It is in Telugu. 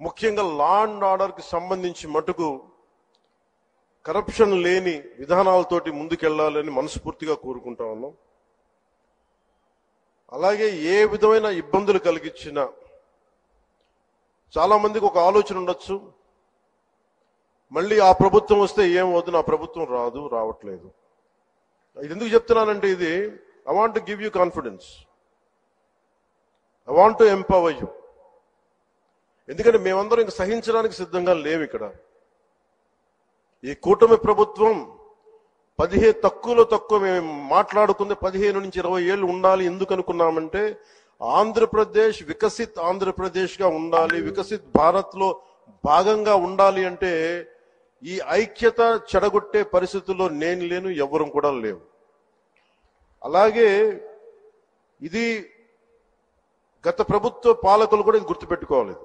ముఖ్యంగా లా అండ్ ఆర్డర్కి సంబంధించి మటుకు కరప్షన్ లేని విధానాలతోటి ముందుకెళ్లాలని మనస్ఫూర్తిగా కోరుకుంటా ఉన్నాం. అలాగే ఏ విధమైన ఇబ్బందులు కలిగించినా, చాలా మందికి ఒక ఆలోచన ఉండొచ్చు, మళ్ళీ ఆ ప్రభుత్వం వస్తే ఏమవుతుంది, ఆ ప్రభుత్వం రావట్లేదు. ఇది ఎందుకు చెప్తున్నానంటే, ఇది I want to give you confidence, I want to empower you. ఎందుకంటే మేమందరం ఇంక సహించడానికి సిద్ధంగా లేము. ఇక్కడ ఈ కూటమి ప్రభుత్వం 15 తక్కువ మేము మాట్లాడుకుంది 15 నుంచి 20 ఏళ్ళు ఉండాలి. ఎందుకు అనుకున్నామంటే, ఆంధ్రప్రదేశ్ వికసిత్ ఆంధ్రప్రదేశ్గా ఉండాలి, వికసిత్ భారత్లో భాగంగా ఉండాలి. అంటే ఈ ఐక్యత చెడగొట్టే పరిస్థితుల్లో నేను లేను, ఎవరు కూడా లేవు. అలాగే ఇది గత ప్రభుత్వ పాలకులు కూడా ఇది గుర్తుపెట్టుకోవాలి.